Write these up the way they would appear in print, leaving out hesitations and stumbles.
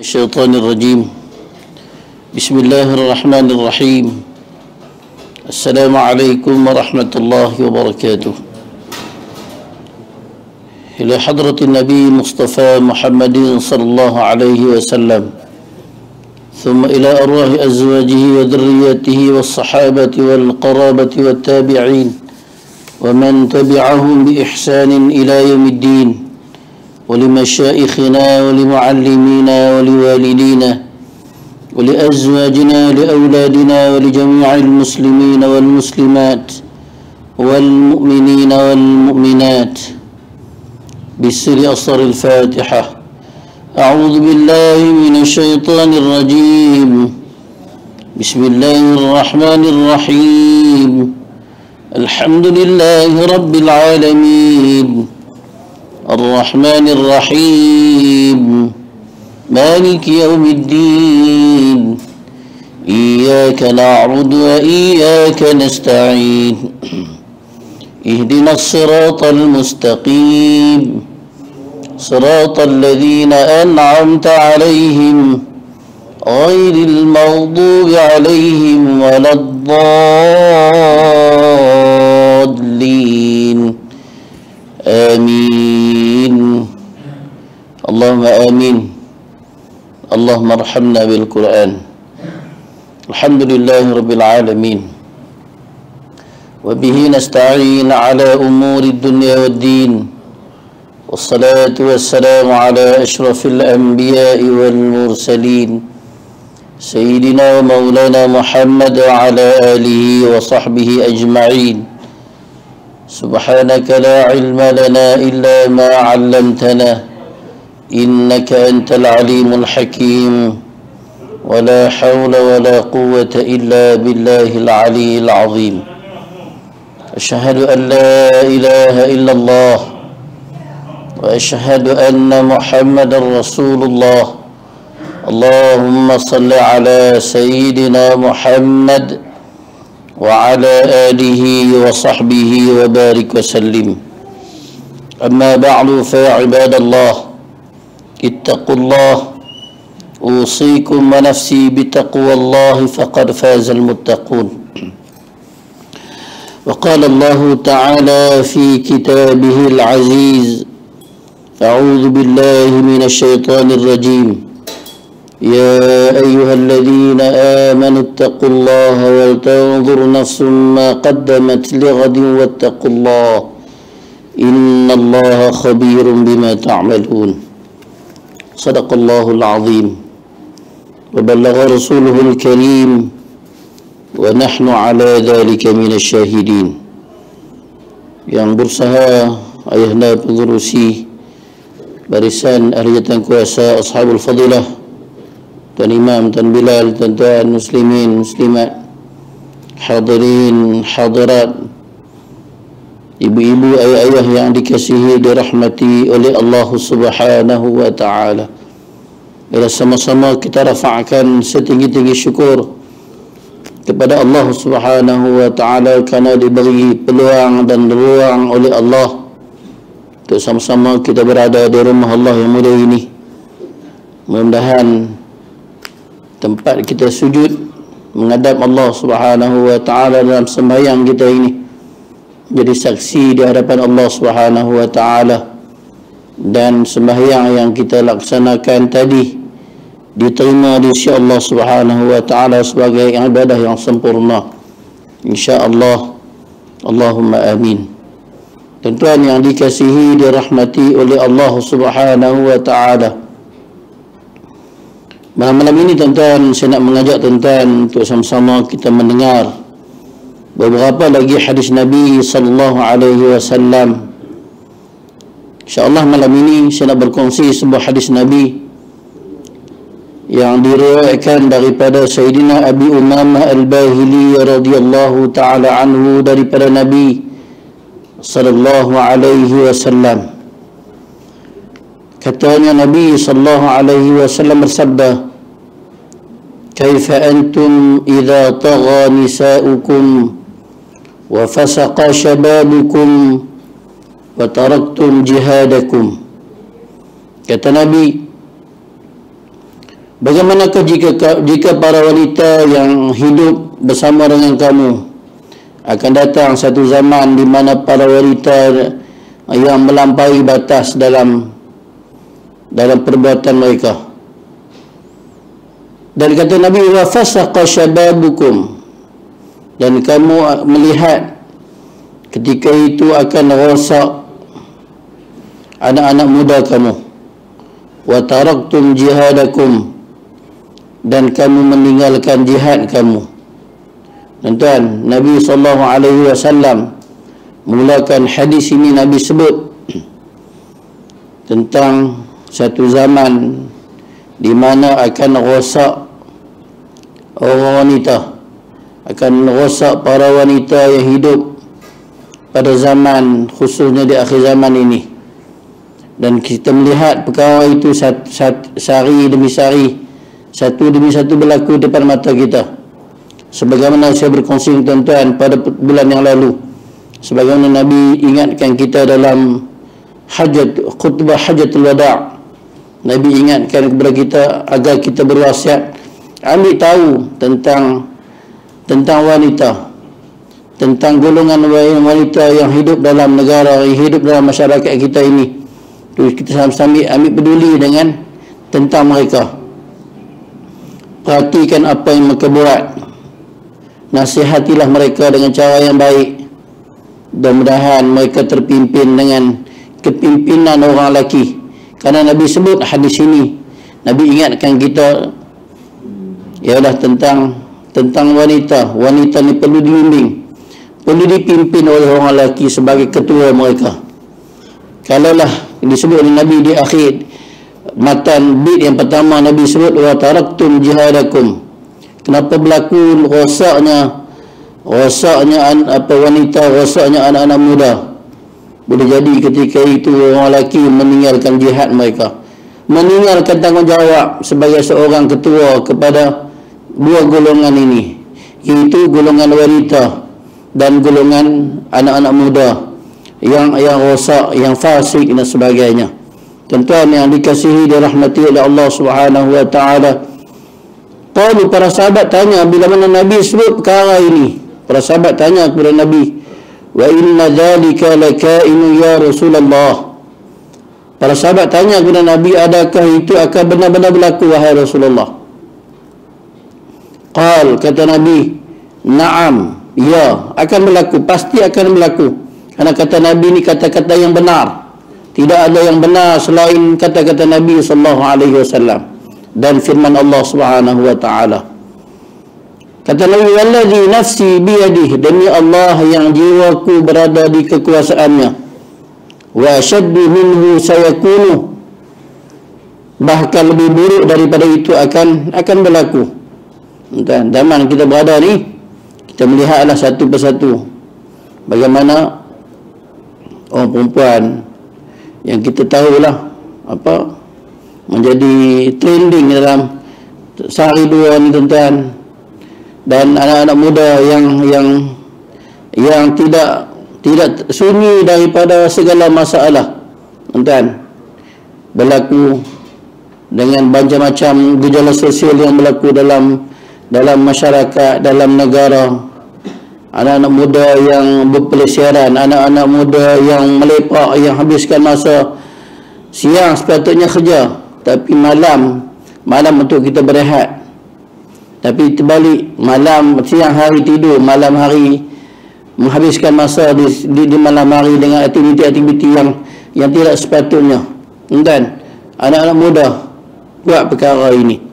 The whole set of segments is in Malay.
الشيطان الرجيم. بسم الله الرحمن الرحيم. السلام عليكم ورحمة الله وبركاته. إلى حضرة النبي مصطفى محمد صلى الله عليه وسلم، ثم إلى أرواح أزواجه وذريته والصحابة والقرابة والتابعين ومن تبعهم بإحسان إلى يوم الدين، ولمشائخنا ولمعلمينا ولوالدينا ولأزواجنا ولأولادنا ولجميع المسلمين والمسلمات والمؤمنين والمؤمنات بسر أسرار الفاتحة. أعوذ بالله من الشيطان الرجيم. بسم الله الرحمن الرحيم. الحمد لله رب العالمين الرحمن الرحيم مالك يوم الدين، إياك نعبد وإياك نستعين، اهدنا الصراط المستقيم، صراط الذين أنعمت عليهم غير المغضوب عليهم ولا الضالين، آمين. اللهم آمين. اللهم ارحمنا بالقرآن. الحمد لله رب العالمين، وبه نستعين على أمور الدنيا والدين، والصلاة والسلام على أشرف الأنبياء والمرسلين سيدنا ومولانا محمد وعلى آله وصحبه أجمعين. سبحانك لا علم لنا إلا ما علمتنا، إنك أنت العليم الحكيم، ولا حول ولا قوة إلا بالله العلي العظيم. أشهد أن لا إله إلا الله، وأشهد أن محمد رسول الله. اللهم صل على سيدنا محمد وعلى آله وصحبه وبارك وسلم. أما بعد، فيا عباد الله، اتقوا الله، أوصيكم ونفسي بتقوى الله، فقد فاز المتقون. وقال الله تعالى في كتابه العزيز: أعوذ بالله من الشيطان الرجيم. يا أيها الذين آمنوا اتقوا الله ولتنظر نفس ما قدمت لغد واتقوا الله إن الله خبير بما تعملون. صدق الله العظيم وبلغ رسوله الكريم ونحن على ذلك من الشاهدين. Yang berusaha ayahanda pengurusi barisan ahli kuasa ashabul fadilah, Tuan Imam, Tuan Bilal, tuan-tuan muslimin, muslimat, hadirin, hadirat, ibu-ibu, ayah-ayah yang dikasihi, dirahmati oleh Allah Subhanahu wa ta'ala. Bila sama-sama kita rafa'kan setinggi-tinggi syukur kepada Allah Subhanahu wa ta'ala kerana diberi peluang dan ruang oleh Allah untuk sama-sama kita berada di rumah Allah yang mulia ini. Mudah-mudahan tempat kita sujud menghadap Allah Subhanahu wa ta'ala dalam sembahyang kita ini jadi saksi di hadapan Allah Subhanahu wa ta'ala, dan sembahyang yang kita laksanakan tadi diterima di sisi Allah Subhanahu wa ta'ala sebagai ibadah yang sempurna, insya-Allah. Allahumma amin. Tuan-tuan yang dikasihi, dirahmati oleh Allah Subhanahu wa ta'ala, malam ini tuan-tuan, saya nak mengajak tuan-tuan untuk sama-sama kita mendengar beberapa lagi hadis Nabi sallallahu alaihi wasallam. Insya-Allah malam ini saya nak berkongsi sebuah hadis Nabi yang diriwayatkan daripada Sayyidina Abi Umamah Al-Bahili radhiyallahu taala anhu daripada Nabi sallallahu alaihi wasallam. Katanya Nabi sallallahu alaihi wasallam bersabda: "Kaifa antum idza tagha nisa'ukum wa fasaqa shababukum wa taraktum jihadakum." Kata Nabi, bagaimanakah jika para wanita yang hidup bersama dengan kamu akan datang satu zaman di mana para wanita yang melampaui batas dalam perbuatan mereka. Dan kata Nabi, wa fasaqa syababukum, dan kamu melihat ketika itu akan rosak anak-anak muda kamu. Wa taraktum jihadakum, dan kamu meninggalkan jihad kamu. Tuan-tuan, Nabi SAW mulakan hadis ini, Nabi sebut tentang satu zaman di mana akan rosak orang wanita, akan rosak para wanita yang hidup pada zaman, khususnya di akhir zaman ini. Dan kita melihat perkara itu sehari demi sehari, satu demi satu berlaku depan mata kita. Sebagaimana saya berkongsi tuan-tuan pada bulan yang lalu, sebagaimana Nabi ingatkan kita dalam khutbah hajatul wada', Nabi ingatkan kepada kita agar kita berwasiat ambil tahu tentang wanita, tentang golongan wanita yang hidup dalam negara, yang hidup dalam masyarakat kita ini. Terus kita sama-sama ambil peduli dengan tentang mereka. Perhatikan apa yang mereka buat, nasihatilah mereka dengan cara yang baik. Mudah-mudahan mereka terpimpin dengan kepimpinan orang lelaki. Karena Nabi sebut hadis ini, Nabi ingatkan kita ialah tentang wanita. Wanita ni perlu dibimbing, perlu dipimpin oleh orang lelaki sebagai ketua mereka. Kalaulah disebut oleh Nabi di akhir matan bait yang pertama, Nabi sebut wa taraktum jihadakum. Kenapa berlaku rosaknya wanita, rosaknya anak-anak muda? Boleh jadi ketika itu orang lelaki meninggalkan jihad mereka, meninggalkan tanggungjawab sebagai seorang ketua kepada dua golongan ini, iaitu golongan wanita dan golongan anak-anak muda yang rosak, yang fasik dan sebagainya. Tuan-tuan yang dikasihi dirahmati oleh Allah Subhanahu wa taala, kalau para sahabat tanya bila mana Nabi sebut perkara ini, para sahabat tanya kepada Nabi, wa inna dzalika lakainu ya Rasulullah. Para sahabat tanya kepada Nabi, adakah itu akan benar-benar berlaku wahai Rasulullah? Kata Nabi, na'am, ya, akan berlaku, pasti akan berlaku. Karena kata Nabi ini kata-kata yang benar. Tidak ada yang benar selain kata-kata Nabi SAW dan firman Allah Subhanahu wa taala. Kata Nabi, wallazi nafsi biyadihi, demi Allah yang jiwaku berada di kekuasaannya, wa ashaddu minhu sayakunu, bahkan lebih buruk daripada itu akan berlaku. Dan zaman kita berada ni, kita melihatlah satu persatu bagaimana orang perempuan yang kita tahulah menjadi trending dalam sehari dua ni tuan-tuan, dan anak-anak muda yang tidak sunyi daripada segala masalah tuan-tuan, berlaku dengan macam-macam gejala sosial yang berlaku dalam masyarakat, dalam negara. Anak-anak muda yang berpelesiran, anak-anak muda yang melepak, yang habiskan masa siang sepatutnya kerja, tapi malam untuk kita berehat. Tapi terbalik, siang hari tidur, malam hari menghabiskan masa di malam hari dengan aktiviti-aktiviti yang tidak sepatutnya. Dan anak-anak muda buat perkara ini.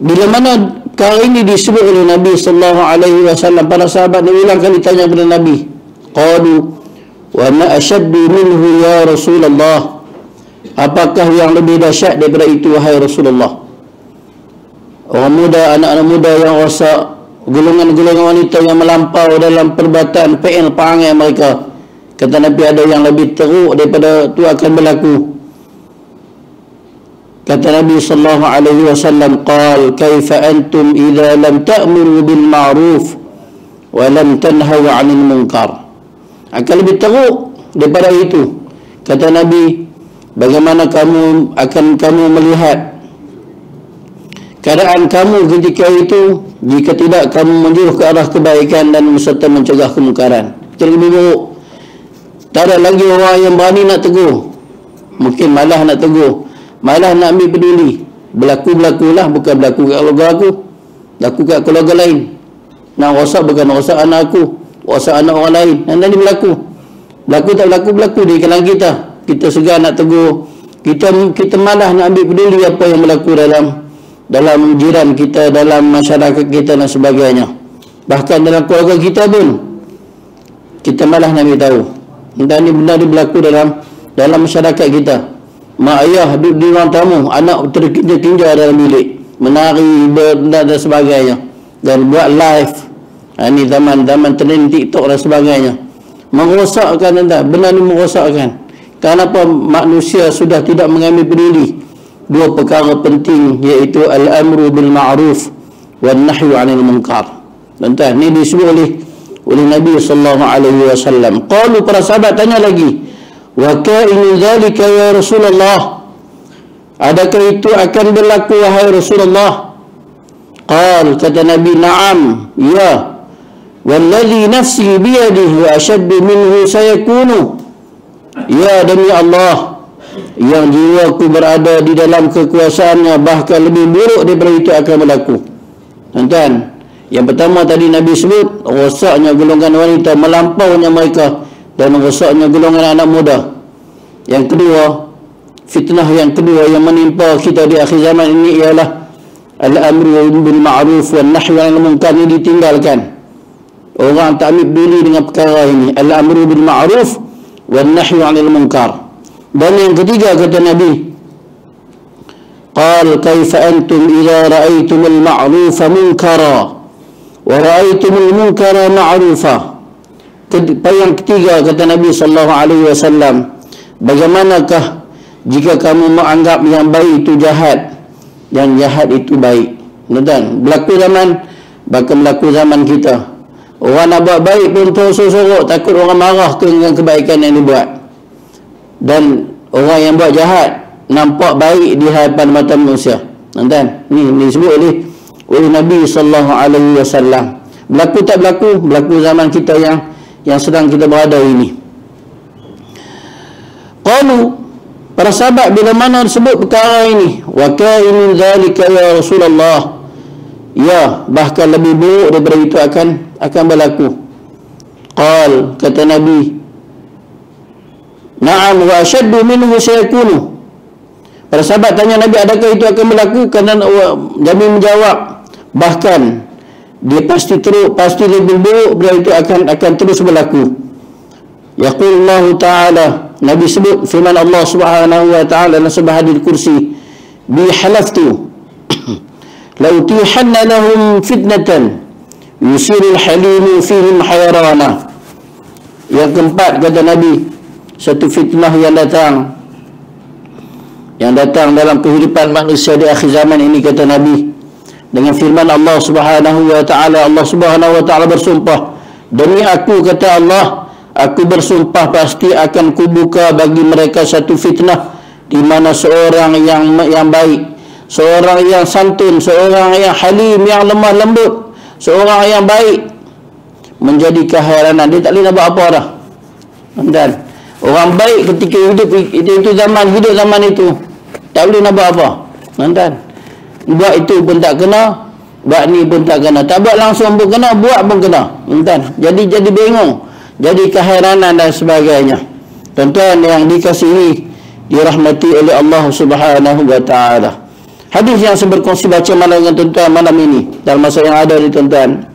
Bila mana perkara ini disebut oleh Nabi SAW, para sahabat berulang kali tanya kepada Nabi, qalu wa ma ashaddu minhu ya Rasulullah, apakah yang lebih dahsyat daripada itu wahai Rasulullah? Orang muda, anak-anak muda yang rosak, golongan-golongan wanita yang melampau dalam perbuatan perangai mereka. Kata Nabi, ada yang lebih teruk daripada itu akan berlaku. Kata Nabi sallallahu alaihi wasallam, qal kaifa antum idza lam ta'muru bil ma'ruf wa lam tanhaw 'anil munkar. Akan lebih teruk daripada itu. Kata Nabi, bagaimana kamu melihat keadaan kamu ketika itu jika tidak kamu menjurus ke arah kebaikan dan serta mencegah kemungkaran. Itu lebih buruk. Tak ada lagi orang yang berani nak tegur. Mungkin malah nak tegur, malah nak ambil peduli. Berlaku-berlakulah, bukan berlaku kat keluarga aku, berlaku kat keluarga lain. Nak rosak bukan rosak anak aku, rosak anak orang lain. Dan tadi berlaku tak berlaku di kalangan kita. Kita segar nak tegur, kita malah nak ambil peduli apa yang berlaku dalam jiran kita, dalam masyarakat kita dan sebagainya. Bahkan dalam keluarga kita pun kita malah nak beritahu. Dan ini benda berlaku dalam masyarakat kita. Mak ayah duduk di ruang tamu, anak terkinja-kinja dalam bilik, menari dan sebagainya, dan buat live. Ini zaman trend TikTok dan sebagainya. Merosakkan benda ini merosakkan. Kenapa manusia sudah tidak mengambil peduli dua perkara penting, iaitu al-amru bil ma'ruf wan nahyu 'anil munkar. Tuan-tuan, ini disebut oleh Nabi sallallahu alaihi wasallam. Qalu, para sahabat tanya lagi, wa ka'inu dzalika ya Rasulullah, adakah itu akan berlaku wahai Rasulullah? Qal, kata Nabi, na'am, ya, walladhi nafsi biyadihi wa ashaddu minhu sayakunu, ya demi Allah yang jiwaku berada di dalam kekuasaannya, bahkan lebih buruk daripada itu akan berlaku. Tuan-tuan, yang pertama tadi Nabi sebut rosaknya golongan wanita, melampaunya mereka, dan rosaknya golongan anak muda. Yang kedua, fitnah yang kedua yang menimpa kita di akhir zaman ini ialah al-amru bil ma'ruf wan nahyu 'anil munkar. Ini ditinggalkan. Orang tak ambil peduli dengan perkara ini, al-amru bil ma'ruf wan nahyu 'anil munkar. Dan yang ketiga kata Nabi, qal kaifa antum idza ra'aytumul ma'rufa munkara wa ra'aytumul munkara ma'rufa. Yang ketiga kata Nabi sallallahu alaihi wasallam, bagaimanakah jika kamu menganggap yang baik itu jahat, yang jahat itu baik? Tuan-tuan, bahkan berlaku zaman kita. Orang nak buat baik pun sorok-sorok, takut orang marah dengan kebaikan yang dibuat. Dan orang yang buat jahat nampak baik di hadapan mata manusia. Tuan-tuan, ini disebut oleh Nabi sallallahu alaihi wasallam. Berlaku tak berlaku? Berlaku zaman kita yang sedang kita berada ini. Qalu, para sahabat bila mana disebut perkara ini, wa ka'inu dzalika ya Rasulullah, ya, bahkan lebih buruk daripada itu akan berlaku. Qal, kata Nabi, na'am wa ashaddu minhu sayakunu. Para sahabat tanya Nabi, adakah itu akan berlaku? Kerana Nabi menjawab, bahkan dia pasti lebih buruk bila itu akan terus berlaku. Yaqulullahu ta'ala, Nabi sebut firman Allah Subhanahu wa ta'ala dalam sebuah hadis kursi, bi halaftu la utihanna lahum fitnatan yusirul halimu fihim hayrana. Yang keempat kata Nabi, satu fitnah yang datang dalam kehidupan manusia di akhir zaman ini, kata Nabi, dengan firman Allah Subhanahu wa ta'ala. Allah Subhanahu wa ta'ala bersumpah, demi aku, kata Allah, aku bersumpah pasti akan kubuka bagi mereka satu fitnah, di mana seorang yang baik, seorang yang santun, seorang yang halim, yang lemah lembut, seorang yang baik menjadi keheranan. Dia tak boleh nak buat apa dah. Dan orang baik ketika hidup itu zaman itu tak boleh nak buat apa. Dan buat itu pun tak kena, buat ni pun tak kena, tak buat langsung pun kena, buat pun kena. Jadi bingung, jadi keheranan dan sebagainya. Tuan-tuan yang dikasihi, dirahmati oleh Allah Subhanahu wa ta'ala. Hadis yang saya berkongsi baca dengan tuan-tuan malam ini, dalam masa yang ada ni tuan-tuan,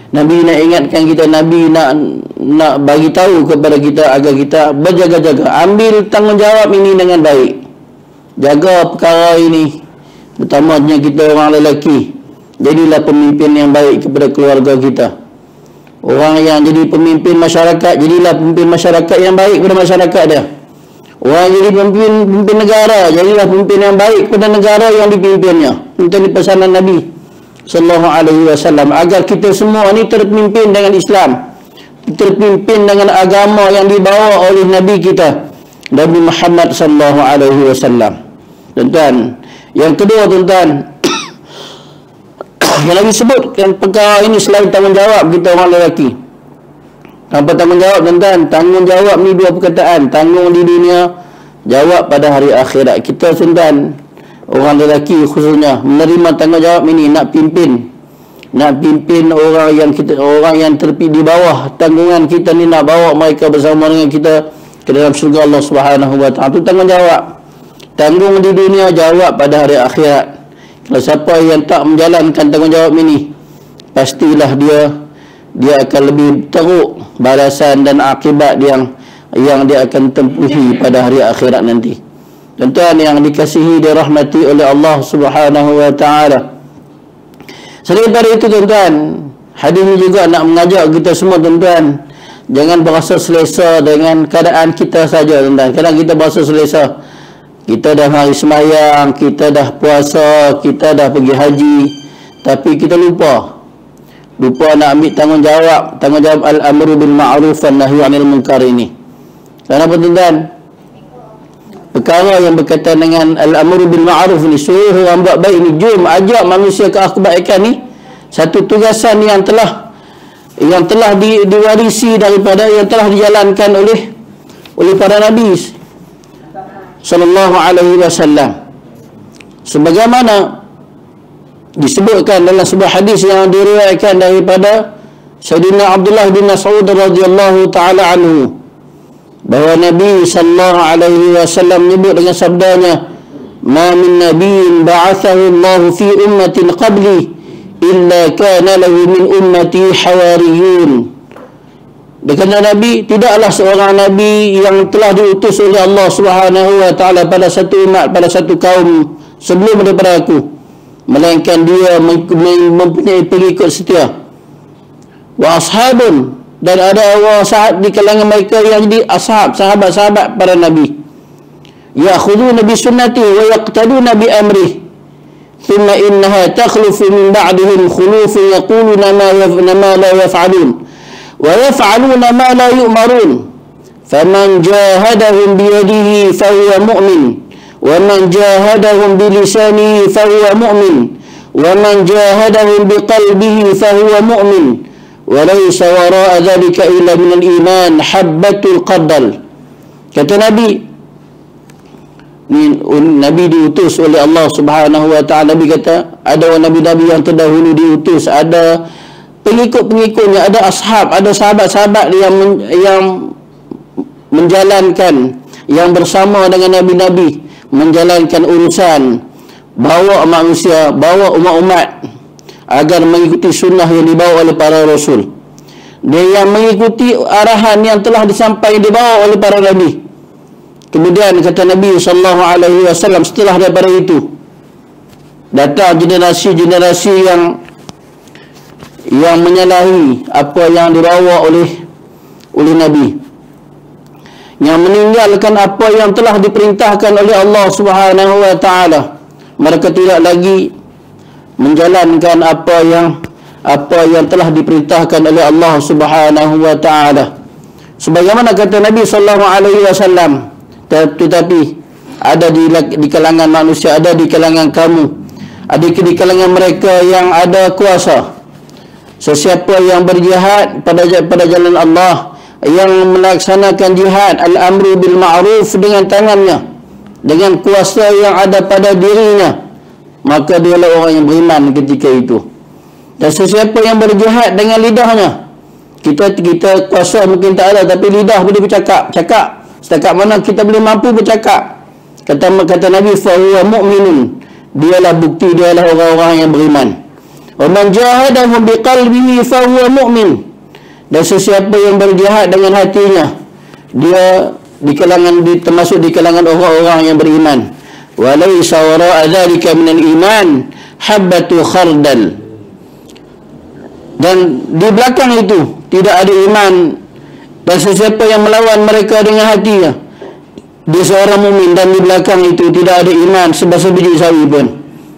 Nabi nak ingatkan kita, Nabi nak bagi tahu kepada kita agar kita berjaga-jaga, ambil tanggungjawab ini dengan baik, jaga perkara ini. Utamanya kita orang lelaki, jadilah pemimpin yang baik kepada keluarga kita. Orang yang jadi pemimpin masyarakat, jadilah pemimpin masyarakat yang baik kepada masyarakat dia. Orang jadi pemimpin negara, jadilah pemimpin yang baik kepada negara yang dipimpinnya. Itu ni pesanan Nabi sallallahu alaihi wasallam, agar kita semua ni terpimpin dengan Islam, terpimpin dengan agama yang dibawa oleh Nabi kita Nabi Muhammad sallallahu alaihi wasallam. Tuan-tuan, yang kedua tuan-tuan, yang lagi sebutkan perkara ini selain tanggungjawab kita orang lelaki. Apa tanggungjawab tuan-tuan? Tanggungjawab ni dua perkataan, tanggung di dunia, jawab pada hari akhirat. Kita tuan-tuan, orang lelaki khususnya menerima tanggungjawab ini, nak pimpin orang yang kita, orang yang di bawah tanggungan kita ni, nak bawa mereka bersama dengan kita ke dalam syurga Allah Subhanahu wa taala. Itu tanggungjawab. Tanggung di dunia, jawab pada hari akhirat. Kalau siapa yang tak menjalankan tanggungjawab ini, pastilah dia akan lebih teruk balasan dan akibat yang dia akan tempuhi pada hari akhirat nanti. Tuan-tuan yang dikasihi, dirahmati oleh Allah Subhanahu wa taala. Selain daripada itu tuan-tuan, hadis ini juga nak mengajak kita semua tuan-tuan, jangan berasa selesa dengan keadaan kita saja tuan-tuan. Kadang kita berasa selesa, kita dah hari sembahyang, kita dah puasa, kita dah pergi haji, tapi kita lupa nak ambil tanggungjawab al-amru bil ma'ruf wan nahyi 'anil munkar ini. Kenapa tuan-tuan? Perkara yang berkaitan dengan al-amru bil ma'ruf ni, suruh orang buat baik ni, jom ajak manusia ke kebaikan ni, satu tugasan yang telah diwarisi daripada, yang telah dijalankan oleh para nabi sallallahu alaihi wasallam. Sebagaimana disebutkan dalam sebuah hadis yang diriwayatkan daripada Sayyidina Abdullah bin Mas'ud radhiyallahu taala anhu, bahawa Nabi sallallahu alaihi wasallam menyebut dengan sabdanya, "Ma min nabiyyin ba'athahu Allah fi ummatin qabli illa kana lahu min ummati hawariyun." Berkata Nabi, tidaklah seorang Nabi yang telah diutus oleh Allah Subhanahu wa taala pada satu umat, pada satu kaum sebelum daripada aku, melainkan dia mempunyai pengikut setia. Wa ashabun, dan ada orang sahabat di kalangan mereka yang jadi sahabat-sahabat para Nabi, ya'khuduna bi sunnati wa yaqtaduna bi amri, thumma innaha takhlufu min ba'dihim khulufun yaquluna ma la yaf'alun wa yaf'aluna ma la yu'marun, faman jahadahum biyadihi fahuwa mu'min, wa man jahadahum bilisanihi fahuwa mu'min, wa man jahadahum biqalbihi fahuwa mu'min, wa laysa wara'a dhalika illa minal iman habbatul qardal. Kata Nabi, Nabi diutus oleh Allah Subhanahu wa taala. Nabi kata, ada orang nabi-nabi yang terdahulu diutus, ada pengikut-pengikutnya, ada ashab, ada sahabat-sahabat yang menjalankan, yang bersama dengan nabi-nabi, menjalankan urusan, bawa manusia, bawa umat-umat agar mengikuti sunnah yang dibawa oleh para rasul, dan yang mengikuti arahan yang telah disampaikan, dibawa oleh para nabi. Kemudian kata Nabi sallallahu alaihi wasallam, setelah daripada itu datang generasi-generasi yang menyalahi apa yang dibawa oleh Nabi, yang meninggalkan apa yang telah diperintahkan oleh Allah Subhanahu wa taala. Mereka tidak lagi menjalankan apa yang telah diperintahkan oleh Allah Subhanahu wa taala. Sebagaimana kata Nabi sallallahu alaihi wasallam, tetapi ada di kalangan manusia, ada di kalangan kamu, ada di kalangan mereka yang ada kuasa, sesiapa yang berjihad pada jalan Allah, yang melaksanakan jihad al-amru bil ma'ruf dengan tangannya, dengan kuasa yang ada pada dirinya, maka dialah orang yang beriman ketika itu. Dan sesiapa yang berjihad dengan lidahnya, kita kuasa mungkin tak ada, tapi lidah boleh bercakap, setakat mana kita boleh mampu bercakap. Kata Nabi, fa huwa mu'minun, dialah bukti, dialah orang-orang yang beriman. Wa man jahadahu biqalbihi fa huwa mu'min, dan sesiapa yang berjihad dengan hatinya, dia termasuk di kalangan orang-orang yang beriman. Wa laysa wara'a dzalika minal iman habbatu khardal, dan di belakang itu tidak ada iman, dan sesiapa yang melawan mereka dengan hatinya, dia seorang mukmin, dan di belakang itu tidak ada iman sebesar biji sawi pun.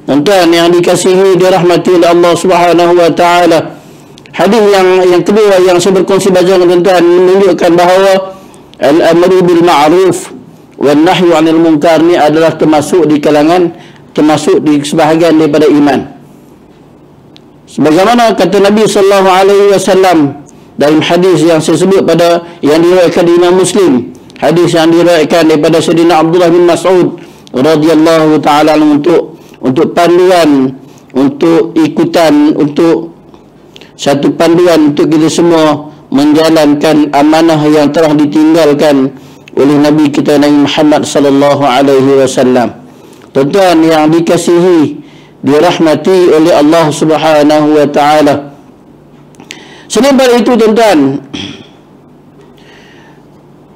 Tuan-tuan yang dikasihi, dirahmati oleh Allah Subhanahu wa taala, hadis yang kedua yang saya berkongsi dengan tuan-tuan menunjukkan bahawa al-amru bil ma'ruf wan nahyu 'anil munkar ni adalah termasuk di sebahagian daripada iman. Sebagaimana kata Nabi sallallahu alaihi wasallam dalam hadis yang saya sebut pada yang diriwayatkan Imam Muslim, hadis yang diriwayatkan daripada Sayyidina Abdullah bin Mas'ud radhiyallahu taala untuk panduan, untuk ikutan, untuk satu panduan untuk kita semua menjalankan amanah yang telah ditinggalkan oleh Nabi kita Nabi Muhammad sallallahu alaihi wasallam. Tuan-tuan yang dikasihi, dirahmati oleh Allah Subhanahu wa taala. Selain daripada itu, tuan-tuan,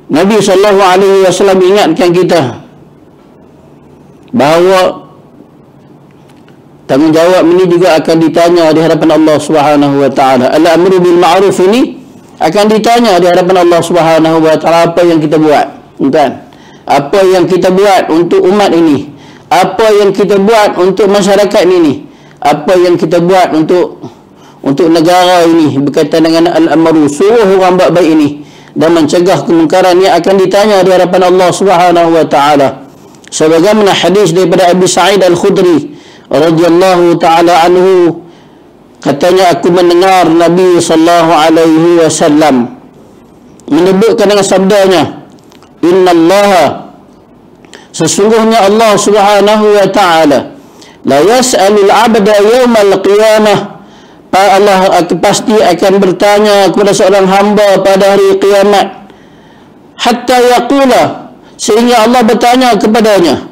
Nabi sallallahu alaihi wasallam ingatkan kita bahawa tanggungjawab ini juga akan ditanya di hadapan Allah Subhanahu wa taala. Al-amru bil ma'ruf ini akan ditanya di hadapan Allah Subhanahu wa taala, apa yang kita buat, tuan. Apa yang kita buat untuk umat ini, apa yang kita buat untuk masyarakat ini, apa yang kita buat untuk negara ini berkaitan dengan al-amru, suruh orang buat baik ini dan mencegah kemungkaran yang akan ditanya di hadapan Allah Subhanahu wa taala. Sebagaimana hadis daripada Abi Sa'id Al-Khudri radhiyallahu taala anhu, katanya, aku mendengar Nabi sallallahu alaihi wasallam menyebutkan dengan sabdanya, innallaha, sesungguhnya Allah Subhanahu wa taala, la yas'alul 'abda yaumal qiyamah, Allah pasti akan bertanya kepada seorang hamba pada hari kiamat, hatta yaqula, sehingga Allah bertanya kepadanya,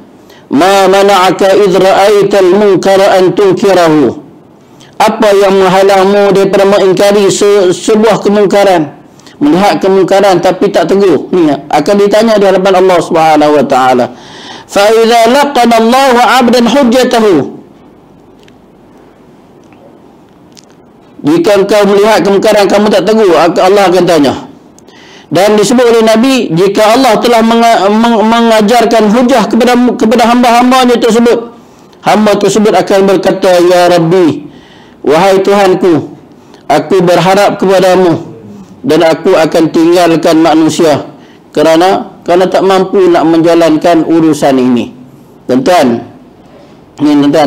ma mana'aka idh ra'aital munkara an tunkirahu, apa yang menghalangmu daripada mengingkari sebuah kemungkaran, melihat kemungkaran tapi tak tegur. Ni akan ditanya di hadapan Allah Subhanahu wa taala. Fa idza laqana Allahu 'abdan hujjatahu, jika engkau melihat kemungkaran kamu tak tegur, Allah akan tanya. Dan disebut oleh Nabi, jika Allah telah mengajarkan hujah kepada hamba-hambanya tersebut, hamba tersebut akan berkata, ya Rabbi, wahai Tuhanku, aku berharap kepadamu dan aku akan tinggalkan manusia kerana tak mampu nak menjalankan urusan ini. Tuan-tuan,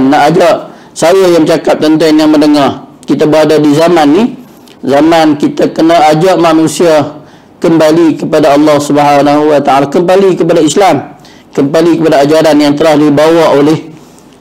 nak ajak saya yang cakap, tuan-tuan yang mendengar, kita berada di zaman ni, zaman kita kena ajak manusia kembali kepada Allah Subhanahu wa taala, kembali kepada Islam, kembali kepada ajaran yang telah dibawa oleh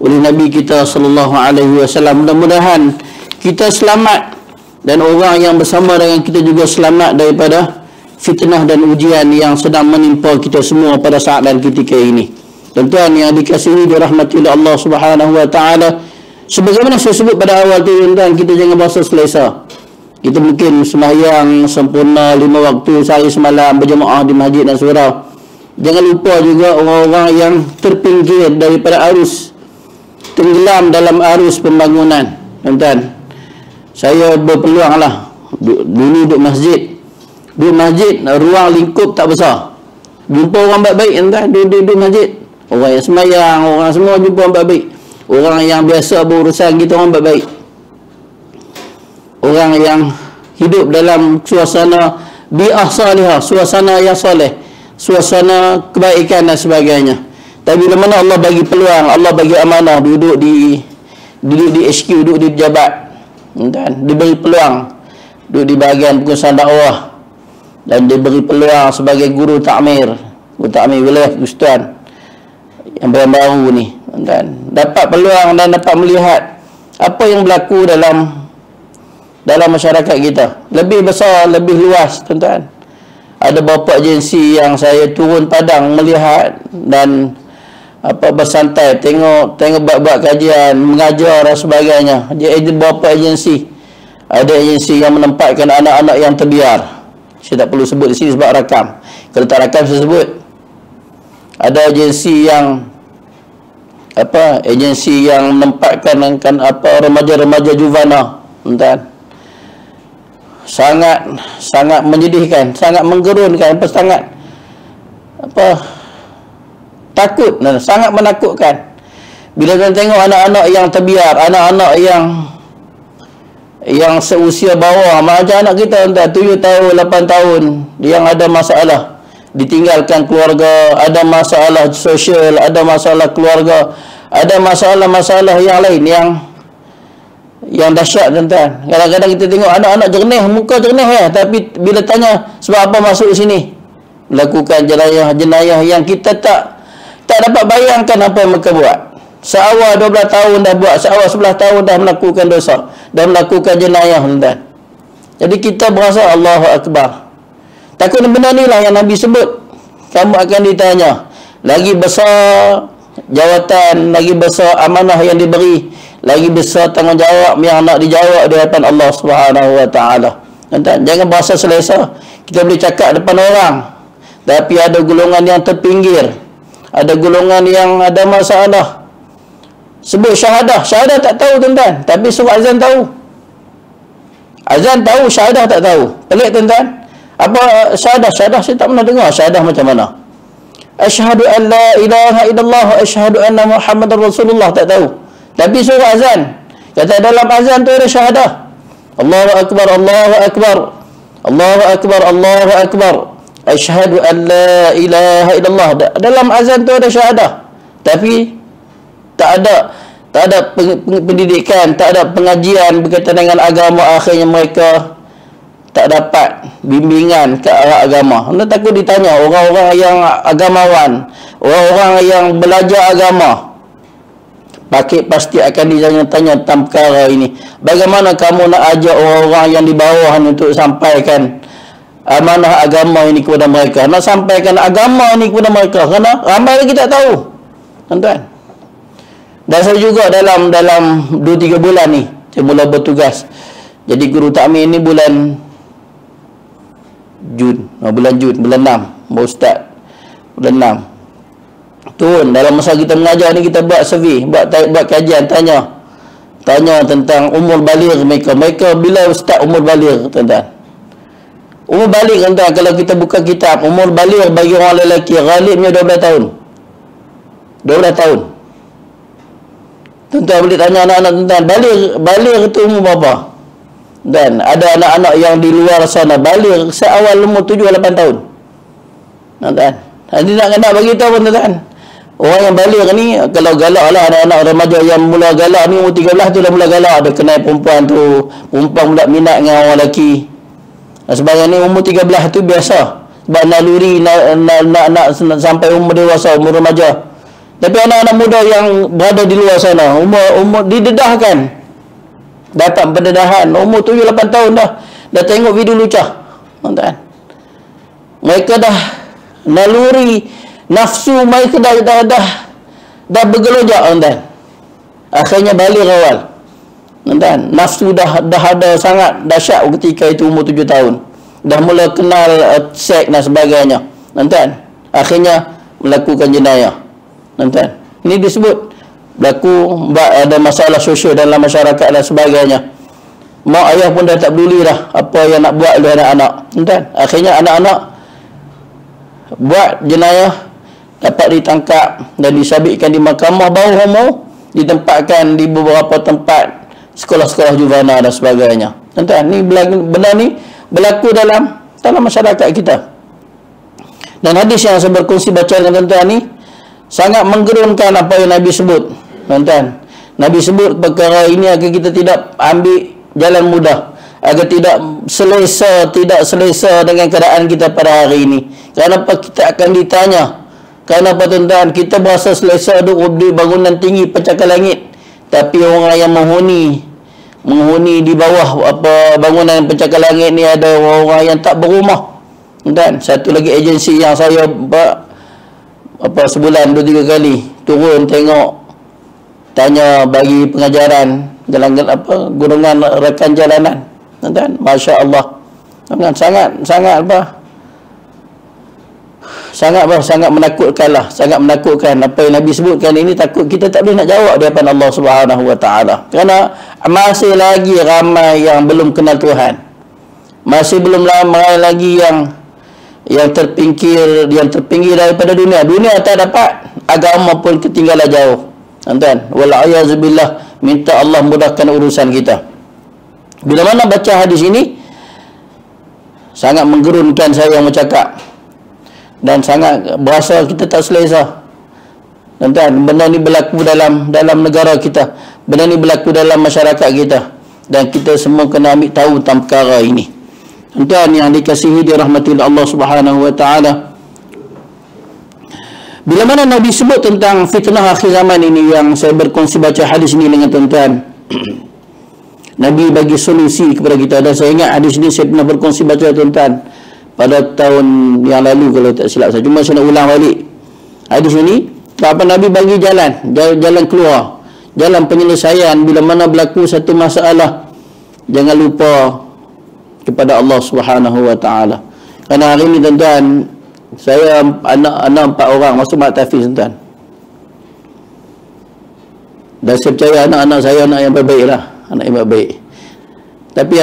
Nabi kita sallallahu alaihi wasallam. Mudah-mudahan kita selamat dan orang yang bersama dengan kita juga selamat daripada fitnah dan ujian yang sedang menimpa kita semua pada saat dan ketika ini. Tuan-tuan yang dikasihi, dirahmati oleh Allah Subhanahu wa taala, sebagaimana saya sebut pada awal tu, tuan-tuan, kita jangan berasa selesa. Kita mungkin sembahyang sempurna 5 waktu sehari semalam berjemaah di masjid dan surau. Jangan lupa juga orang-orang yang terpinggir daripada arus, tenggelam dalam arus pembangunan. Tuan-tuan, saya berpeluang lah dulu duduk masjid, ruang lingkup tak besar, jumpa orang baik-baik, tuan-tuan, duduk masjid, orang yang sembahyang, orang semua jumpa orang baik-baik, orang yang biasa berurusan kita orang baik-baik, orang yang hidup dalam suasana bi'ah salihah, suasana yang soleh, suasana kebaikan dan sebagainya. Tapi bila mana Allah bagi peluang, Allah bagi amanah, duduk di HQ, duduk di pejabat, dan diberi peluang duduk di bahagian pengurusan dakwah, dan diberi peluang sebagai guru takmir wilayah Ustaz yang baru-baru ni, dan dapat peluang dan dapat melihat apa yang berlaku dalam masyarakat kita, lebih besar, lebih luas, tuan-tuan. Ada beberapa agensi yang saya turun padang melihat dan bersantai, tengok buat kajian, mengajar dan sebagainya. Dia ada beberapa agensi, ada agensi yang menempatkan anak-anak yang terbiar. Saya tak perlu sebut di sini sebab rakam. Kalau tak rakam saya sebut. Ada agensi yang menempatkan remaja-remaja juvana, tuan-tuan. Sangat menyedihkan, sangat menggerunkan, takut, sangat menakutkan bila kita tengok anak-anak yang terbiar, anak-anak yang seusia bawah, macam anak kita, 7 tahun, 8 tahun, yang ada masalah, ditinggalkan keluarga, ada masalah sosial, ada masalah keluarga, ada masalah-masalah yang lain yang dahsyat, tuan-tuan. Kadang-kadang kita tengok anak-anak jernih, muka jernih ya, tapi bila tanya sebab apa masuk sini, melakukan jenayah yang kita tak dapat bayangkan apa yang mereka buat. Seawal 12 tahun dah buat, seawal 11 tahun dah melakukan dosa, dah melakukan jenayah, tuan-tuan. Jadi kita berasa Allahu Akbar. Takut benda ni lah yang Nabi sebut. Kamu akan ditanya. Lagi besar jawatan, lagi besar amanah yang diberi, lagi besar tanggungjawab yang nak dijawab di hadapan Allah Subhanahu wa taala. Jangan berasa selesa. Kita boleh cakap depan orang, tapi ada golongan yang terpinggir, ada golongan yang ada masalah. Sebut syahadah, syahadah tak tahu, tuan-tuan, tapi suruh azan tahu. Azan tahu, syahadah tak tahu. Pelik, tuan-tuan. Apa syahadah? Syahadah saya tak pernah dengar. Syahadah macam mana? Asyhadu an la ilaha illallah wa asyhadu anna Muhammadar Rasulullah, tak tahu. Tapi suruh azan. Kata dalam azan tu ada syahadah. Allahu Akbar, Allahu Akbar, Allahu Akbar, Allahu Akbar. Asyhadu an la ilaha illallah. Dalam azan tu ada syahadah. Tapi tak ada pendidikan, tak ada pengajian berkaitan dengan agama. Akhirnya mereka tak dapat bimbingan ke arah agama. Anda takut ditanya orang-orang yang agamawan, orang-orang yang belajar agama, pasti akan ditanya-tanya tentang perkara ini. Bagaimana kamu nak ajak orang-orang yang di bawah untuk sampaikan amanah agama ini kepada mereka, nak sampaikan agama ini kepada mereka, kerana ramai lagi tak tahu, tuan-tuan. Dan saya juga dalam 2-3 bulan ni saya mula bertugas jadi guru takmir ni bulan Jun, bulan 6, ustaz bulan 6 turun. Dalam masa kita mengajar ni kita buat survey, buat kajian, tanya tentang umur baligh mereka bila ustaz umur baligh, tuan-tuan. Umur baligh, tuan-tuan, kalau kita buka kitab, umur baligh bagi orang lelaki ghalibnya 12 tahun. 12 tahun. Tuan-tuan boleh tanya anak-anak, tuan-tuan, baligh itu umur berapa? Dan ada anak-anak yang di luar sana baligh seawal umur 7-8 tahun. Tuan-tuan, jadi nak kena bagi tahu, tuan-tuan, orang yang baligh ni kalau galak lah, anak-anak remaja yang mula galak ni umur 13 tu dah mula galak, ada kenal perempuan tu, perempuan mula minat dengan orang lelaki. Sebenarnya ni umur 13 tu biasa, sebab naluri nak sampai umur dewasa, umur remaja. Tapi anak-anak muda yang berada di luar sana, umur didedahkan, dapat pendedahan umur 7-8 tahun dah tengok video lucah, tuan-tuan. Mereka dah naluri nafsu mereka dah bergelojak, tuan-tuan. Akhirnya balik awal, tuan-tuan. Nafsu dah ada sangat dahsyat ketika itu umur 7 tahun. Dah mula kenal seks dan sebagainya, tuan-tuan. Akhirnya melakukan jenayah, tuan-tuan. Ini disebut berlaku ada masalah sosial dalam masyarakat dan sebagainya. Mak ayah pun dah tak peduli dah apa yang nak buat oleh anak-anak, tuan-tuan. Akhirnya anak-anak buat jenayah, dapat ditangkap dan disabitkan di mahkamah bawah umur, ditempatkan di beberapa tempat sekolah-sekolah juvana dan sebagainya, tuan-tuan. Ni benda ni berlaku dalam masyarakat kita. Dan hadis yang saya berkongsi baca dengan tuan-tuan ni sangat menggerunkan apa yang Nabi sebut, tuan-tuan. Nabi sebut perkara ini agar kita tidak ambil jalan mudah, agar tidak selesa dengan keadaan kita pada hari ini. Kenapa kita akan ditanya? Kenapa, tuan-tuan, kita berasa selesa duduk di bangunan tinggi pencakar langit, tapi orang yang menghuni di bawah bangunan pencakar langit ni ada orang yang tak berumah, tuan-tuan. Satu lagi agensi yang saya sebulan 2-3 kali turun tengok, tanya bagi pengajaran jalan golongan rekan jalanan, tuan-tuan. Masya Allah, tuan-tuan, sangat menakutkan lah, sangat menakutkan apa yang Nabi sebutkan ini. Takut kita tak boleh nak jawab di hadapan Allah Subhanahu wa taala, kerana masih lagi ramai yang belum kenal Tuhan, masih belum ramai lagi yang terpinggir daripada dunia tak dapat, agama pun ketinggalan jauh, tuan-tuan. Wal-a'yazubillah, minta Allah mudahkan urusan kita. Bila mana baca hadis ini sangat menggerunkan saya yang bercakap. dan sangat berasa kita tak selesa. Tuan-tuan, benda ni berlaku dalam negara kita, benda ni berlaku dalam masyarakat kita, dan kita semua kena ambil tahu tentang perkara ini. Tuan-tuan yang dikasihi dirahmati Allah Subhanahu wa taala, bila mana Nabi sebut tentang fitnah akhir zaman ini, yang saya berkongsi baca hadis ini dengan tuan-tuan, Nabi bagi solusi kepada kita. Dan saya ingat hadis ini saya pernah berkongsi baca tuan-tuan pada tahun yang lalu kalau tak silap saya. Cuma saya nak ulang balik hadis ini. Apa Nabi bagi jalan keluar, jalan penyelesaian bila mana berlaku satu masalah. Jangan lupa kepada Allah Subhanahu wa taala. Kerana hari ini tuan-tuan, saya anak 4 orang masuk mak tahfiz tuan-tuan. Dan saya percaya anak-anak saya anak yang baik lah, anak yang baik. Tapi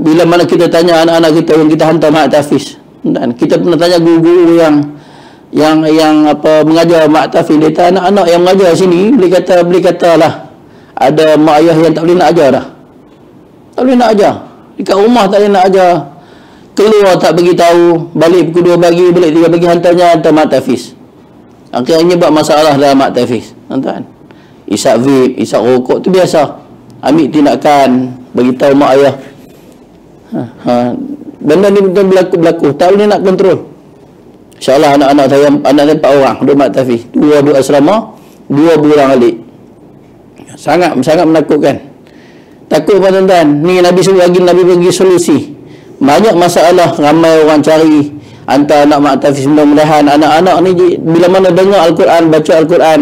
bila mana kita tanya anak-anak kita yang kita hantar mak tahfiz, dan kita pernah tanya guru-guru yang mengajar mak tahfiz, dia kata anak-anak yang mengajar sini boleh kata lah ada mak ayah yang tak boleh nak ajar dah. Tak boleh nak ajar. Dekat rumah tak boleh nak ajar. Keluar tak bagi tahu, balik pukul 2 pagi, balik 3 pagi hantar mak tahfiz. Akhirnya buat masalah dalam mak tahfiz. Tuan-tuan, isap vape, isap rokok tu biasa. Ambil tindakan, bagi tahu mak ayah. Benda ni betul berlaku, tak boleh nak kontrol. InsyaAllah anak-anak saya 4 orang duduk mak tahfiz, 2 duduk asrama, 2 pulang balik. Sangat menakutkan. Takut apa tuan-tuan? Ni Nabi bagi solusi. Banyak masalah, ramai orang cari hantar anak mak tahfiz. Mudah-mudahan anak-anak ni bila mana dengar Al-Quran, baca Al-Quran,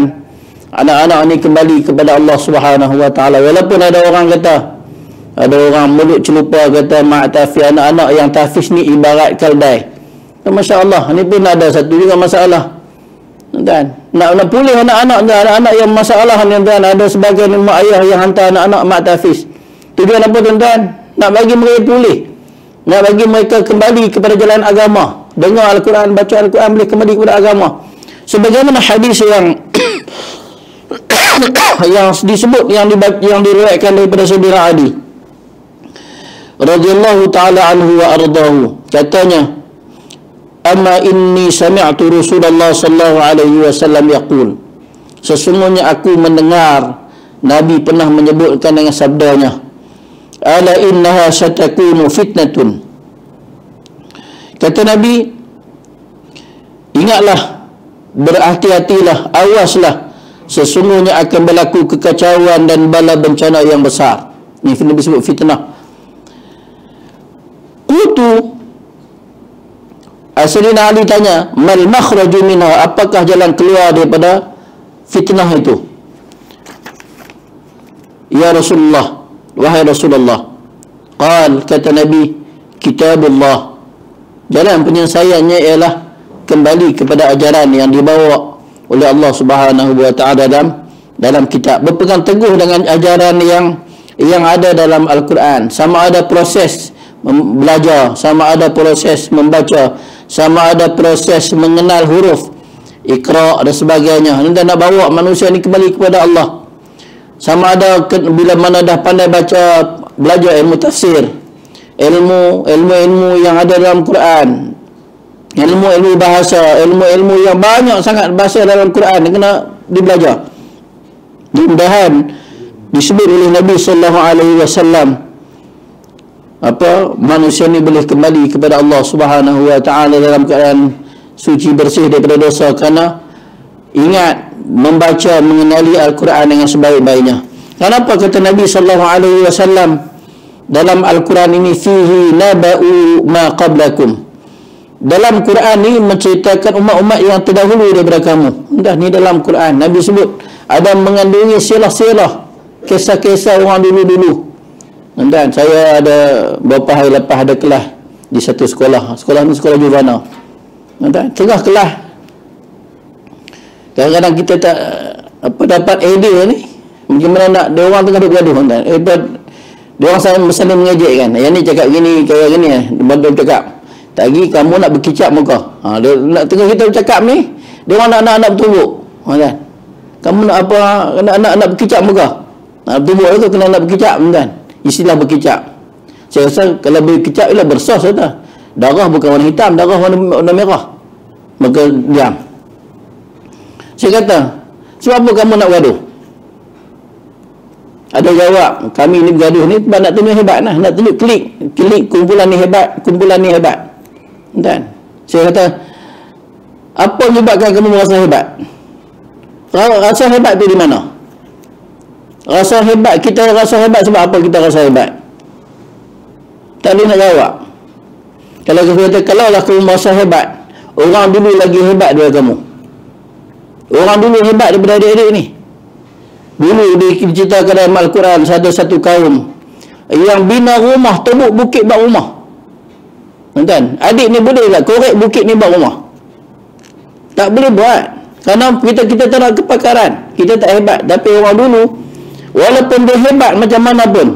anak-anak ni kembali kepada Allah Subhanahu wa taala. Walaupun ada orang mulut celupa kata mak tahfiz, anak-anak yang tahfiz ni ibarat keldai. Masya Allah, ni pun ada satu juga masalah. Tuan, nak pulih anak-anak yang masalah ni tuan, ada sebagian mak ayah yang hantar anak-anak mak tahfiz. Tujuan apa tuan-tuan? Nak bagi mereka pulih, nak bagi mereka kembali kepada jalan agama, dengar Al-Quran, baca Al-Quran, boleh kembali kepada agama. Sebagaimana hadis yang yang disebut, yang diriwayatkan daripada Saudara Ali radhiyallahu taala anhu wa ardahu, katanya, amma inni sami'tu Rasulullah sallallahu alaihi wasallam yaqul, sesungguhnya aku mendengar Nabi pernah menyebutkan dengan sabdanya, ala innaha satakunu fitnatun. Kata Nabi, ingatlah, berhati-hatilah, awaslah, sesungguhnya akan berlaku kekacauan dan bala bencana yang besar. Ini Nabi sebut fitnah. Itu Sayyidina Ali tanya, mal makhraju minha, apakah jalan keluar daripada fitnah itu? Ya Rasulullah, wahai Rasulullah, kata Nabi, kitabullah, jalan penyelesaiannya ialah kembali kepada ajaran yang dibawa oleh Allah Subhanahu wa taala dalam kitab, berpegang teguh dengan ajaran yang ada dalam Al-Quran, sama ada proses belajar, sama ada proses membaca, sama ada proses mengenal huruf Iqra dan sebagainya. Anda nak bawa manusia ni kembali kepada Allah. Sama ada bila mana dah pandai baca, belajar ilmu tafsir, ilmu yang ada dalam Quran, ilmu bahasa, ilmu yang banyak sangat bahasa dalam Quran yang kena dibelajar. Mudah-mudahan disebut oleh Nabi sallallahu alaihi wasallam manusia ni boleh kembali kepada Allah Subhanahu wa taala dalam keadaan suci, bersih daripada dosa, kerana ingat membaca, mengenali Al-Quran dengan sebaik-baiknya. Kenapa kata Nabi sallallahu alaihi wasallam dalam Al-Quran ini, fihi naba'u ma qablakum, dalam Quran ni menceritakan umat-umat yang terdahulu daripada kamu. Ni dalam Quran Nabi sebut ada mengandungi silah-silah, kisah-kisah orang dulu-dulu. Dan saya ada beberapa hari lepas ada kelas di satu sekolah ni sekolah Juvana. Tengah kelas, kadang-kadang kita tak dapat idea ni bagaimana nak, dia orang tengah duduk gaduh, dia orang saling mengejek kan, yang ni cakap gini, kayak gini, dia cakap tak lagi kamu nak berkicap muka. Dia nak tengah kita bercakap ni, dia orang nak bertumbuk, kan, kamu nak apa, nak berkicap muka, nak bertumbuk itu kena nak berkicap, kan, istilah berkicap. Saya rasa kalau berkicap ialah bersos, tak? Darah bukan warna hitam, darah warna merah. Maka diam. Saya kata, sebab apa kamu nak bergaduh? Ada jawab, kami ni bergaduh ni sebab nak tunjuk hebat lah. Nak tunjuk klik kumpulan ni hebat. Dan saya kata, apa menyebabkan kamu merasa hebat? Rasa hebat tu di mana? Rasa hebat, kita rasa hebat sebab apa kita rasa hebat? Tak boleh nak jawab. Kalau kita kata, kalaulah kamu merasa hebat, orang dulu lagi hebat daripada kamu. Orang dulu hebat daripada adik-adik ni. Dulu diceritakan dalam Al-Quran, satu kaum yang bina rumah, tebuk bukit buat rumah. Tuan, adik ni boleh tak korek bukit ni buat rumah? Tak boleh buat. Kerana kita tak ada kepakaran. Kita tak hebat. Tapi orang dulu, walaupun dia hebat macam mana pun,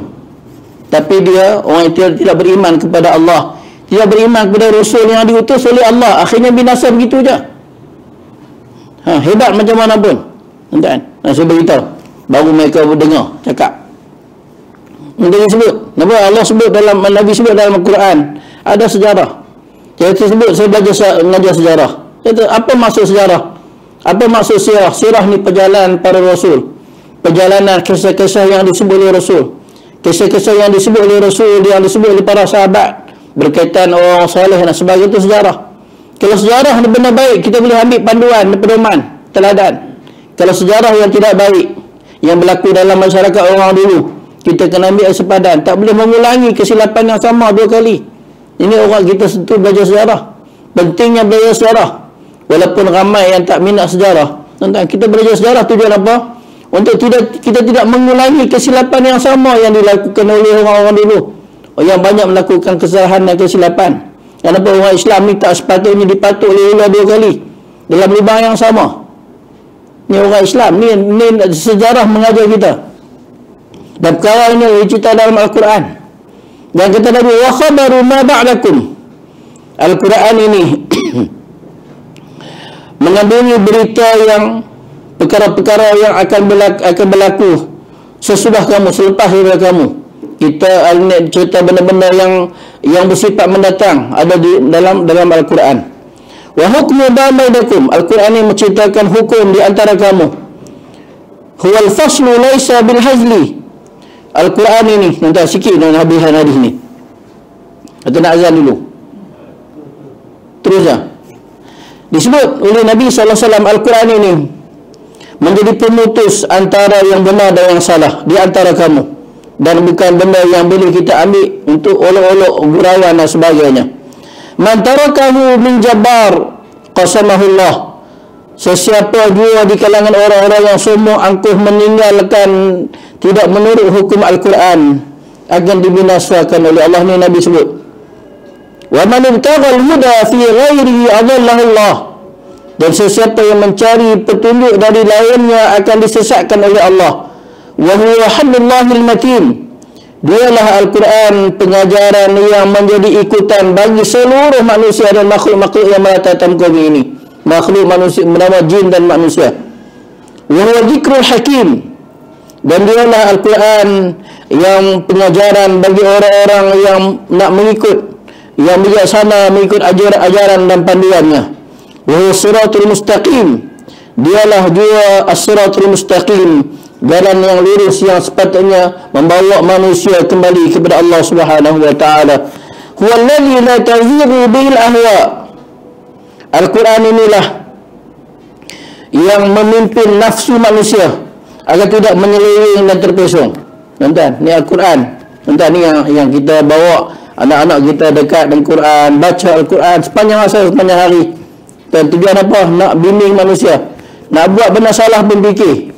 tapi dia orang yang tidak beriman kepada Allah, tidak beriman kepada Rasul yang diutus oleh Allah, akhirnya binasa begitu je. Hebat macam mana pun. Tuan, saya beritahu, baru mereka dengar cakap. Dia sebut, Allah sebut dalam, Nabi sebut dalam Al-Quran, ada sejarah. Saya sebut, saya belajar sejarah. Kata, apa maksud sejarah? Apa maksud sirah? Sirah ni perjalanan para Rasul, perjalanan kisah-kisah yang disebut oleh Rasul, kisah-kisah yang disebut oleh Rasul, yang disebut oleh para sahabat, berkaitan orang soleh dan sebagainya, itu sejarah. Kalau sejarah ni benda baik, kita boleh ambil panduan, pedoman, teladan. Kalau sejarah yang tidak baik, yang berlaku dalam masyarakat orang dulu, kita kena ambil sepadan. Tak boleh mengulangi kesilapan yang sama dua kali. Ini orang kita sentuh belajar sejarah. Pentingnya belajar sejarah. Walaupun ramai yang tak minat sejarah, tentang kita belajar sejarah tujuan apa? Untuk kita tidak mengulangi kesilapan yang sama yang dilakukan oleh orang-orang dulu, yang banyak melakukan kesalahan dan kesilapan. Kenapa orang Islam ni tak sepatutnya dipatuk oleh ular dua kali dalam lubang yang sama? Ni orang Islam ni sejarah mengajar kita. Dan perkara ini dicerita dalam Al-Quran. Dan kata Nabi, wa khabaru ma ba'dakum. Al-Quran ini mengandungi berita yang perkara-perkara yang akan berlaku sesudah kamu, selepas daripada kamu. Kita cerita benda-benda yang bersifat mendatang ada di dalam Al-Quran. Wa hukmu bainakum. Al-Quran ini menceritakan hukum di antara kamu. Huwal faslu laisa bil hazli. Al-Quran ini, nanti sikit dengan hadis ni. Atau nak azan dulu? Terus dah. Disebut oleh Nabi SAW, Al-Quran ini menjadi pemutus antara yang benar dan yang salah di antara kamu, dan bukan benda yang boleh kita ambil untuk olok-olok gurauan dan sebagainya. Man tarakahu min jabbar qasamahullah. Sesiapa jua di kalangan orang-orang yang sombong angkuh meninggalkan, tidak menurut hukum Al-Quran, akan dibinasakan oleh Allah. Ni Nabi sebut. Wa man ibtaghal huda fi ghairihi adallahu Allah. Dan sesiapa yang mencari petunjuk dari lainnya akan disesatkan oleh Allah. Wa huwa hablullahil matin. Dialah Al-Quran pengajaran yang menjadi ikutan bagi seluruh manusia dan makhluk-makhluk yang merata dalam bumi ini. Makhluk manusia, bernama jin dan manusia. Wa huwa dzikrul hakim. Dan dialah Al-Quran yang pengajaran bagi orang-orang yang nak mengikut, yang bijaksana mengikut ajaran dan panduannya. Wa huwa siratul mustaqim. Dialah juga as-siratul mustaqim, jalan yang lurus yang sepatutnya membawa manusia kembali kepada Allah Subhanahu wa taala. Huwa alladhi la tazighu bil ahwa. Al-Quran inilah yang memimpin nafsu manusia agar tidak menyeleweng dan terpesong. Tuan-tuan, ni Al-Quran. Tuan-tuan, ni yang kita bawa anak-anak kita dekat dengan Quran, baca Al-Quran sepanjang masa, sepanjang hari. Dan tujuan apa? Nak bimbing manusia. Nak buat benda salah pun fikir,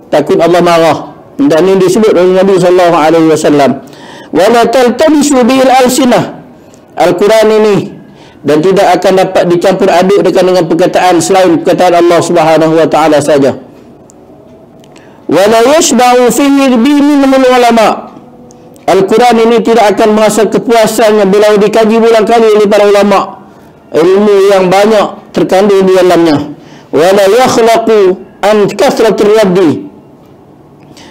takut Allah marah. Dan ini disebut oleh Nabi SAW. Wala taltabisu bil alsinah. Al-Quran ini dan tidak akan dapat dicampur aduk dengan perkataan selain perkataan Allah Subhanahu wa taala saja. Wala yashba'u fihi minhum ulama. Al-Quran ini tidak akan merasa kepuasannya bila dikaji berulang-kali oleh para ulama. Ilmu yang banyak terkandung di dalamnya. Wala yakhlaqu an kasratir raddi.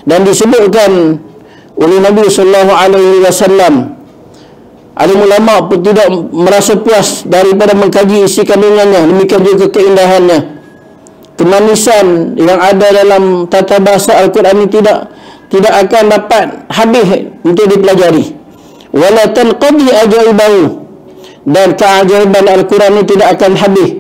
Dan disebutkan oleh Nabi sallallahu alaihi wasallam, Alim ulama pun tidak merasa puas daripada mengkaji isi kandungannya, demikian juga keindahannya, kemanisan yang ada dalam tata bahasa Al-Quran ini tidak akan dapat habis untuk dipelajari. Wala tanqadi ajaibahu, dan keajaiban Al-Quran ini tidak akan habis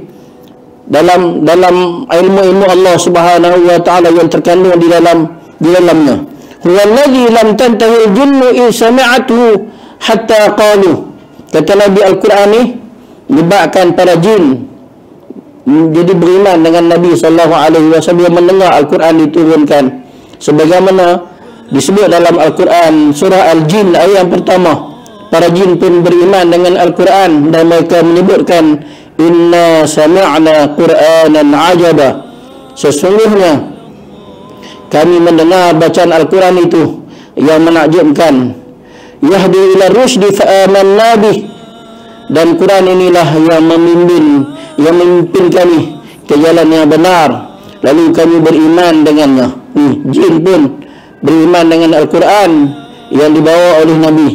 dalam ilmu-ilmu Allah Subhanahu wa taala yang terkandung di dalamnya. Huwallazi lam tantahi al-jinnu in sami'athu hatta qalu. Kata Nabi, Al-Quran ni menyebabkan para jin jadi beriman dengan Nabi SAW yang mendengar Al-Quran diturunkan, sebagaimana disebut dalam Al-Quran surah Al-Jin ayat yang pertama. Para jin pun beriman dengan Al-Quran dan mereka menyebutkan, inna sami'na Qur'anan ajaba, sesungguhnya kami mendengar bacaan Al-Quran itu yang menakjubkan. Yahdi ila rusydi fa'amanna bih, dan Quran inilah yang memimpin kami ke jalan yang benar, lalu kami beriman dengannya. Jin pun beriman dengan Al-Quran yang dibawa oleh Nabi.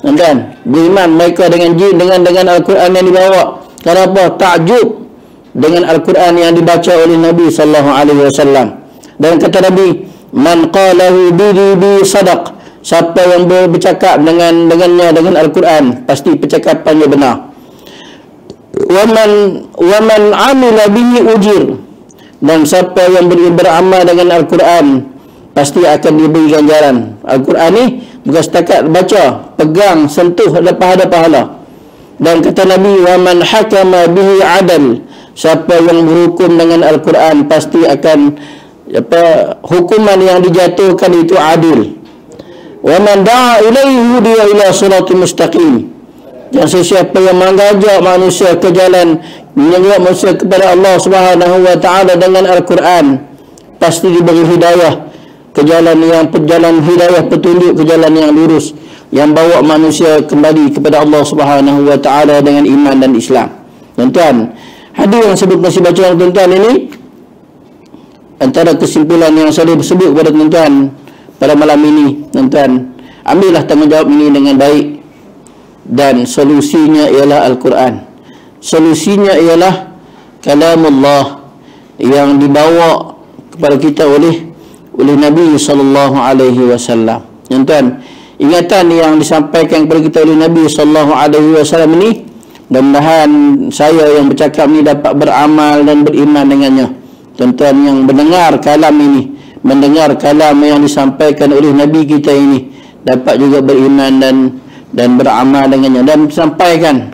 Kan? Beriman mereka dengan jin dengan Al-Quran yang dibawa. Kenapa? Takjub dengan Al-Quran yang dibaca oleh Nabi sallallahu alaihi wasallam. Dan kata Nabi, man qalahu bi sadaq, siapa yang bercakap dengannya dengan Al-Quran, pasti percakapannya benar. Waman amila bihi ujir, dan siapa yang beramal dengan Al-Quran pasti akan diberi ganjaran. Al-Quran ni bukan setakat baca, pegang, sentuh, dapat ada pahala. Dan kata Nabi, waman hakama bihi adal, siapa yang berhukum dengan Al-Quran pasti akan hukuman yang dijatuhkan itu adil. Wa man da'a ilaihi hudiya ila siratal mustaqim, dan sesiapa yang mengajak manusia ke jalan, menyebut manusia kepada Allah Subhanahu wa taala dengan Al-Quran, pasti diberi hidayah ke jalan hidayah, petunjuk ke jalan yang lurus, yang bawa manusia kembali kepada Allah Subhanahu wa taala dengan iman dan Islam. Tuan-tuan, hadis yang sebut masih baca tuan-tuan ini, antara kesimpulan yang saya sebut kepada tuan-tuan pada malam ini, tuan-tuan, ambillah tanggungjawab ini dengan baik, dan solusinya ialah Al-Quran. Solusinya ialah kalamullah yang dibawa kepada kita oleh Nabi sallallahu alaihi wasallam. Tuan-tuan, ingatan yang disampaikan kepada kita oleh Nabi sallallahu alaihi wasallam ini, mudah-mudahan saya yang bercakap ini dapat beramal dan beriman dengannya. Tuan-tuan yang mendengar kalam ini, mendengar kalam yang disampaikan oleh Nabi kita ini, dapat juga beriman dan beramal dengannya, dan sampaikan,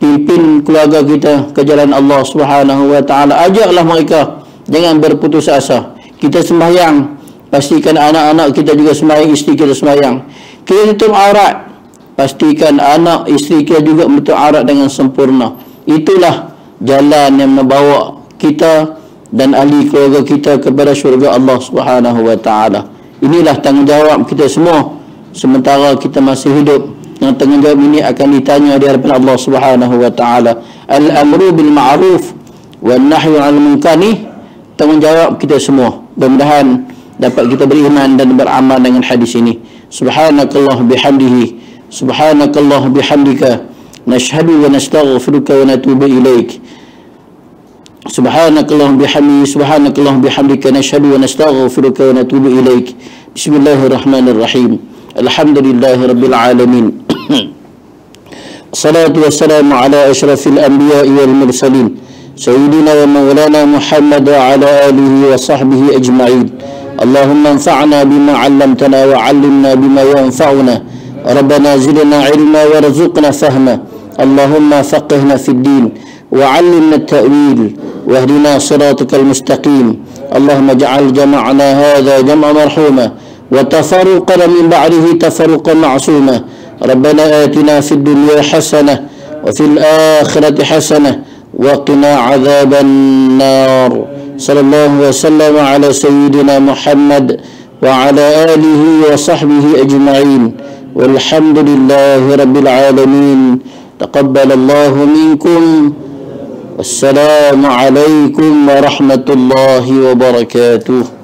pimpin keluarga kita ke jalan Allah Subhanahu wa taala. Ajaklah mereka, jangan berputus asa. Kita sembahyang, pastikan anak-anak kita juga sembahyang, isteri kita sembahyang. Kita tutup aurat, pastikan anak isteri kita juga menutup aurat dengan sempurna. Itulah jalan yang membawa kita dan ahli keluarga kita kepada syurga Allah Subhanahu wa taala. Inilah tanggungjawab kita semua sementara kita masih hidup. Yang tanggungjawab ini akan ditanya di hadapan Allah Subhanahu wa taala. Al-amru bil ma'ruf wan nahyu 'anil munkar, tanggungjawab kita semua. Mudah-mudahan dapat kita beriman dan beramal dengan hadis ini. Subhanakallah bihamdihi, subhanakallah bihamdika, nashhadu wa nastaghfiruka wa natubu ilaik. Subhanakallah bihamdihi, subhanakallah bihamdika, nashhadu wa nastaghfiruka wa natubu ilaik. Bismillahirrahmanirrahim. Alhamdulillahi rabbil alamin. Salatu wassalamu ala asyrafil anbiya'i wal mursalin, sayyidina wa maulana Muhammad wa ala alihi wa sahbihi ajma'in. Allahumma anfa'na bima 'allamtana wa 'allimna bima yanfa'una. Rabbana zidna 'ilma warzuqna fahma. Allahumma faqihna fid din wa 'allimna at-ta'wil wahdina siratal mustaqim. Allahumma ij'al jama'ana hadha jam'an marhuma wa tafarruqana min ba'dihi tafarruqan ma'suma. Rabbana atina fid dunya hasanah wa fil akhirati hasanah wa qina 'adzaban nar. Sallallahu wa sallam ala sayyidina Muhammad wa ala alihi wa sahbihi ajma'in. Walhamdulillahi rabbil alamin. Taqabbalallahu minkum. Wassalamu alaikum warahmatullahi wabarakatuh.